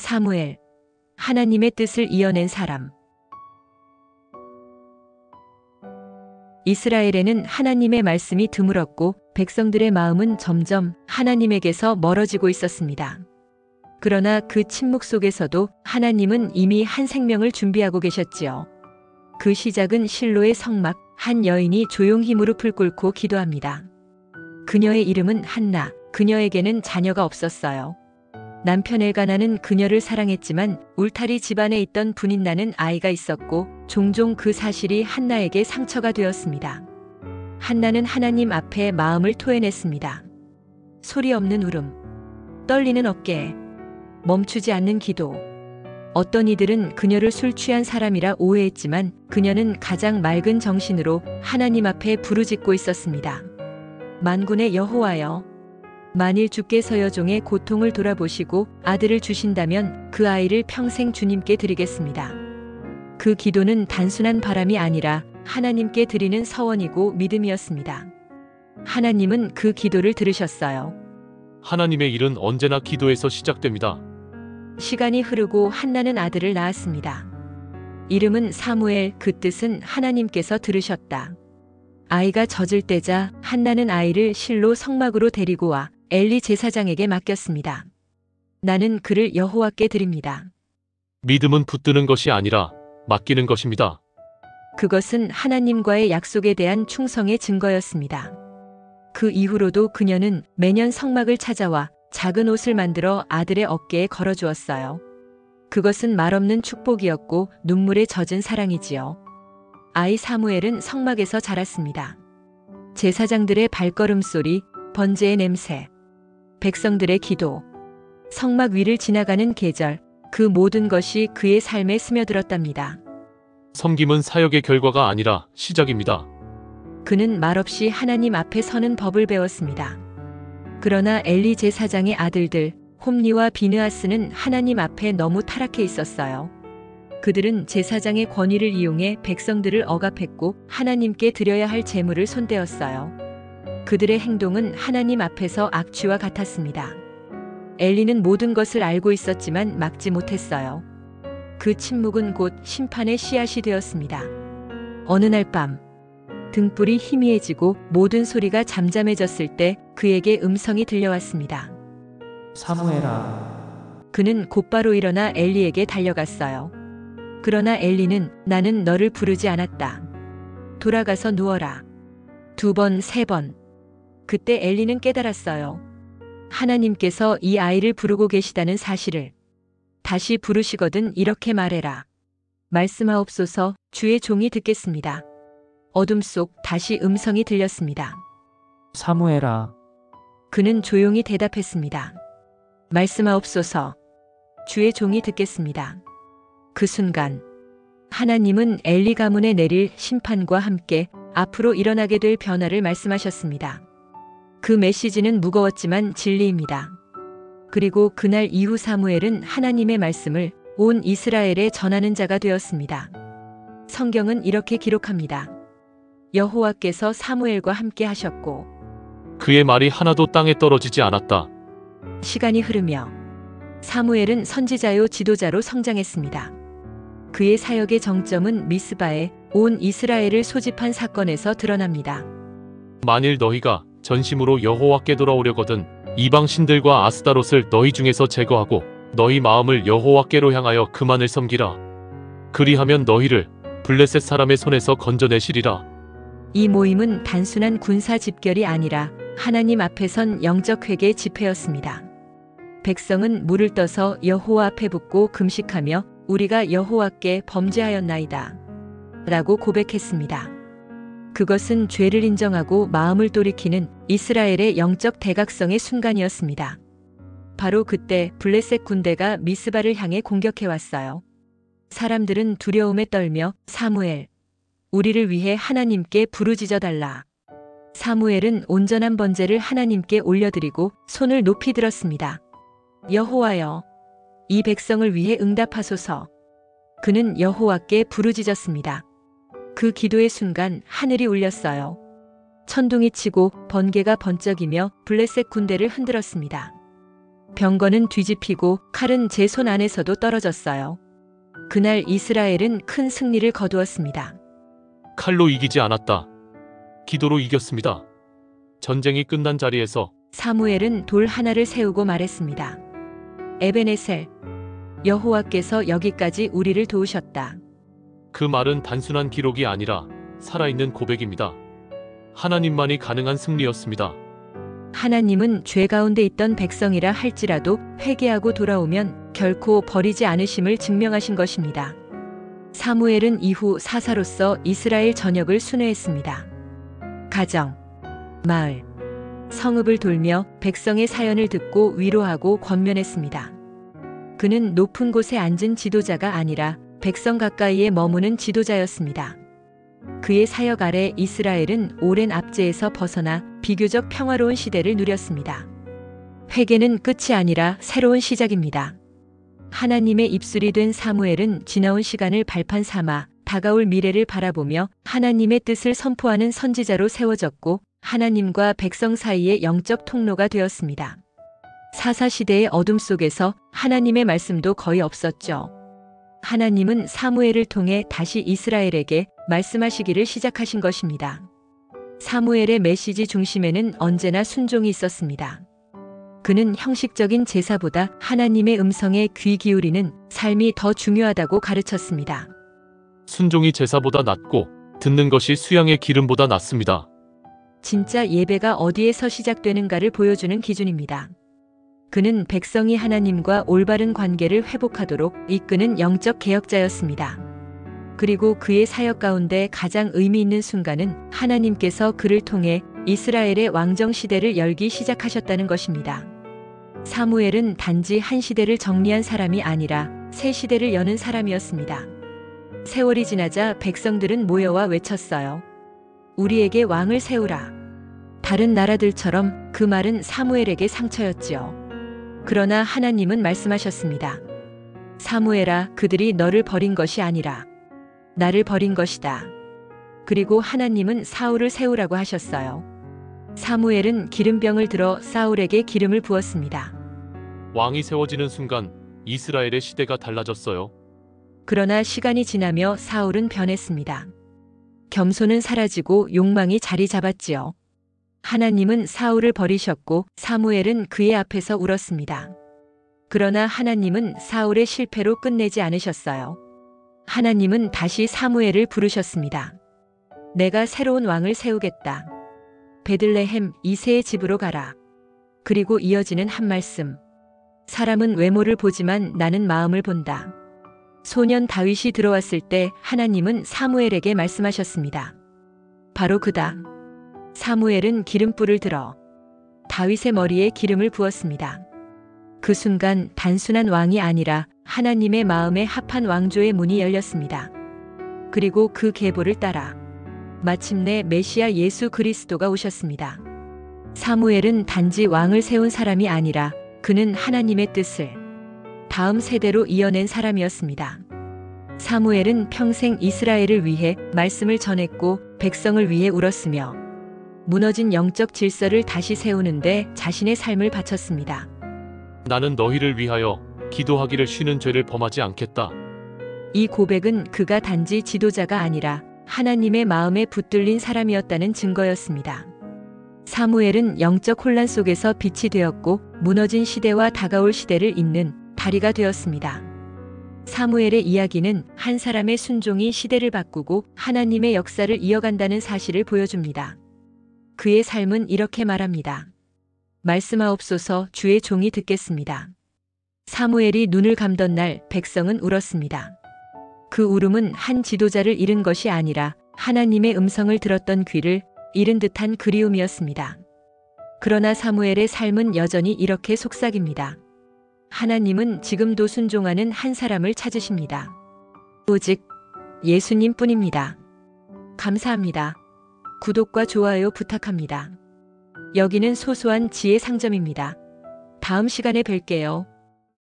사무엘, 하나님의 뜻을 이어낸 사람. 이스라엘에는 하나님의 말씀이 드물었고 백성들의 마음은 점점 하나님에게서 멀어지고 있었습니다. 그러나 그 침묵 속에서도 하나님은 이미 한 생명을 준비하고 계셨지요. 그 시작은 실로의 성막, 한 여인이 조용히 무릎을 꿇고 기도합니다. 그녀의 이름은 한나, 그녀에게는 자녀가 없었어요. 남편 엘가나는 그녀를 사랑했지만 울타리 집안에 있던 분인나는 아이가 있었고 종종 그 사실이 한나에게 상처가 되었습니다. 한나는 하나님 앞에 마음을 토해냈습니다. 소리 없는 울음, 떨리는 어깨, 멈추지 않는 기도. 어떤 이들은 그녀를 술 취한 사람이라 오해했지만 그녀는 가장 맑은 정신으로 하나님 앞에 부르짖고 있었습니다. 만군의 여호와여, 만일 주께서 여종의 고통을 돌아보시고 아들을 주신다면 그 아이를 평생 주님께 드리겠습니다. 그 기도는 단순한 바람이 아니라 하나님께 드리는 서원이고 믿음이었습니다. 하나님은 그 기도를 들으셨어요. 하나님의 일은 언제나 기도에서 시작됩니다. 시간이 흐르고 한나는 아들을 낳았습니다. 이름은 사무엘, 그 뜻은 하나님께서 들으셨다. 아이가 젖을 때자 한나는 아이를 실로 성막으로 데리고 와 엘리 제사장에게 맡겼습니다. 나는 그를 여호와께 드립니다. 믿음은 붙드는 것이 아니라 맡기는 것입니다. 그것은 하나님과의 약속에 대한 충성의 증거였습니다. 그 이후로도 그녀는 매년 성막을 찾아와 작은 옷을 만들어 아들의 어깨에 걸어주었어요. 그것은 말없는 축복이었고 눈물에 젖은 사랑이지요. 아이 사무엘은 성막에서 자랐습니다. 제사장들의 발걸음 소리, 번제의 냄새, 백성들의 기도, 성막 위를 지나가는 계절, 그 모든 것이 그의 삶에 스며들었답니다. 섬김은 사역의 결과가 아니라 시작입니다. 그는 말없이 하나님 앞에 서는 법을 배웠습니다. 그러나 엘리 제사장의 아들들 홈리와 비느하스는 하나님 앞에 너무 타락해 있었어요. 그들은 제사장의 권위를 이용해 백성들을 억압했고 하나님께 드려야 할 제물을 손대었어요. 그들의 행동은 하나님 앞에서 악취와 같았습니다. 엘리는 모든 것을 알고 있었지만 막지 못했어요. 그 침묵은 곧 심판의 씨앗이 되었습니다. 어느 날 밤, 등불이 희미해지고 모든 소리가 잠잠해졌을 때 그에게 음성이 들려왔습니다. 사무엘아. 그는 곧바로 일어나 엘리에게 달려갔어요. 그러나 엘리는 나는 너를 부르지 않았다. 돌아가서 누워라. 2번, 3번. 그때 엘리는 깨달았어요. 하나님께서 이 아이를 부르고 계시다는 사실을. 다시 부르시거든 이렇게 말해라. 말씀하옵소서, 주의 종이 듣겠습니다. 어둠 속 다시 음성이 들렸습니다. 사무엘아. 그는 조용히 대답했습니다. 말씀하옵소서, 주의 종이 듣겠습니다. 그 순간 하나님은 엘리 가문에 내릴 심판과 함께 앞으로 일어나게 될 변화를 말씀하셨습니다. 그 메시지는 무거웠지만 진리입니다. 그리고 그날 이후 사무엘은 하나님의 말씀을 온 이스라엘에 전하는 자가 되었습니다. 성경은 이렇게 기록합니다. 여호와께서 사무엘과 함께 하셨고 그의 말이 하나도 땅에 떨어지지 않았다. 시간이 흐르며 사무엘은 선지자요 지도자로 성장했습니다. 그의 사역의 정점은 미스바에 온 이스라엘을 소집한 사건에서 드러납니다. 만일 너희가 전심으로 여호와께 돌아오려거든 이방 신들과 아스다롯을 너희 중에서 제거하고 너희 마음을 여호와께로 향하여 그만을 섬기라. 그리하면 너희를 블레셋 사람의 손에서 건져내시리라. 이 모임은 단순한 군사 집결이 아니라 하나님 앞에 선 영적 회개 집회였습니다. 백성은 물을 떠서 여호와 앞에 붓고 금식하며 우리가 여호와께 범죄하였나이다 라고 고백했습니다. 그것은 죄를 인정하고 마음을 돌이키는 이스라엘의 영적 대각성의 순간이었습니다. 바로 그때 블레셋 군대가 미스바를 향해 공격해왔어요. 사람들은 두려움에 떨며 사무엘, 우리를 위해 하나님께 부르짖어달라. 사무엘은 온전한 번제를 하나님께 올려드리고 손을 높이 들었습니다. 여호와여, 이 백성을 위해 응답하소서. 그는 여호와께 부르짖었습니다. 그 기도의 순간 하늘이 울렸어요. 천둥이 치고 번개가 번쩍이며 블레셋 군대를 흔들었습니다. 병거는 뒤집히고 칼은 제 손 안에서도 떨어졌어요. 그날 이스라엘은 큰 승리를 거두었습니다. 칼로 이기지 않았다. 기도로 이겼습니다. 전쟁이 끝난 자리에서 사무엘은 돌 하나를 세우고 말했습니다. 에베네셀, 여호와께서 여기까지 우리를 도우셨다. 그 말은 단순한 기록이 아니라 살아있는 고백입니다. 하나님만이 가능한 승리였습니다. 하나님은 죄 가운데 있던 백성이라 할지라도 회개하고 돌아오면 결코 버리지 않으심을 증명하신 것입니다. 사무엘은 이후 사사로서 이스라엘 전역을 순회했습니다. 가정, 마을, 성읍을 돌며 백성의 사연을 듣고 위로하고 권면했습니다. 그는 높은 곳에 앉은 지도자가 아니라 백성 가까이에 머무는 지도자였습니다. 그의 사역 아래 이스라엘은 오랜 압제에서 벗어나 비교적 평화로운 시대를 누렸습니다. 회개는 끝이 아니라 새로운 시작입니다. 하나님의 입술이 된 사무엘은 지나온 시간을 발판 삼아 다가올 미래를 바라보며 하나님의 뜻을 선포하는 선지자로 세워졌고 하나님과 백성 사이의 영적 통로가 되었습니다. 사사시대의 어둠 속에서 하나님의 말씀도 거의 없었죠. 하나님은 사무엘을 통해 다시 이스라엘에게 말씀하시기를 시작하신 것입니다. 사무엘의 메시지 중심에는 언제나 순종이 있었습니다. 그는 형식적인 제사보다 하나님의 음성에 귀 기울이는 삶이 더 중요하다고 가르쳤습니다. 순종이 제사보다 낫고 듣는 것이 수양의 기름보다 낫습니다. 진짜 예배가 어디에서 시작되는가를 보여주는 기준입니다. 그는 백성이 하나님과 올바른 관계를 회복하도록 이끄는 영적 개혁자였습니다. 그리고 그의 사역 가운데 가장 의미 있는 순간은 하나님께서 그를 통해 이스라엘의 왕정 시대를 열기 시작하셨다는 것입니다. 사무엘은 단지 한 시대를 정리한 사람이 아니라 새 시대를 여는 사람이었습니다. 세월이 지나자 백성들은 모여와 외쳤어요. 우리에게 왕을 세우라. 다른 나라들처럼 그 말은 사무엘에게 상처였지요. 그러나 하나님은 말씀하셨습니다. 사무엘아, 그들이 너를 버린 것이 아니라 나를 버린 것이다. 그리고 하나님은 사울을 세우라고 하셨어요. 사무엘은 기름병을 들어 사울에게 기름을 부었습니다. 왕이 세워지는 순간 이스라엘의 시대가 달라졌어요. 그러나 시간이 지나며 사울은 변했습니다. 겸손은 사라지고 욕망이 자리 잡았지요. 하나님은 사울을 버리셨고 사무엘은 그의 앞에서 울었습니다. 그러나 하나님은 사울의 실패로 끝내지 않으셨어요. 하나님은 다시 사무엘을 부르셨습니다. 내가 새로운 왕을 세우겠다. 베들레헴 이새의 집으로 가라. 그리고 이어지는 한 말씀. 사람은 외모를 보지만 나는 마음을 본다. 소년 다윗이 들어왔을 때 하나님은 사무엘에게 말씀하셨습니다. 바로 그다. 사무엘은 기름불을 들어 다윗의 머리에 기름을 부었습니다. 그 순간 단순한 왕이 아니라 하나님의 마음에 합한 왕조의 문이 열렸습니다. 그리고 그 계보를 따라 마침내 메시아 예수 그리스도가 오셨습니다. 사무엘은 단지 왕을 세운 사람이 아니라 그는 하나님의 뜻을 다음 세대로 이어낸 사람이었습니다. 사무엘은 평생 이스라엘을 위해 말씀을 전했고 백성을 위해 울었으며 무너진 영적 질서를 다시 세우는데 자신의 삶을 바쳤습니다. 나는 너희를 위하여 기도하기를 쉬는 죄를 범하지 않겠다. 이 고백은 그가 단지 지도자가 아니라 하나님의 마음에 붙들린 사람이었다는 증거였습니다. 사무엘은 영적 혼란 속에서 빛이 되었고 무너진 시대와 다가올 시대를 잇는 다리가 되었습니다. 사무엘의 이야기는 한 사람의 순종이 시대를 바꾸고 하나님의 역사를 이어간다는 사실을 보여줍니다. 그의 삶은 이렇게 말합니다. 말씀하옵소서, 주의 종이 듣겠습니다. 사무엘이 눈을 감던 날 백성은 울었습니다. 그 울음은 한 지도자를 잃은 것이 아니라 하나님의 음성을 들었던 귀를 잃은 듯한 그리움이었습니다. 그러나 사무엘의 삶은 여전히 이렇게 속삭입니다. 하나님은 지금도 순종하는 한 사람을 찾으십니다. 오직 예수님 뿐입니다. 감사합니다. 구독과 좋아요 부탁합니다. 여기는 소소한 지혜 상점입니다. 다음 시간에 뵐게요.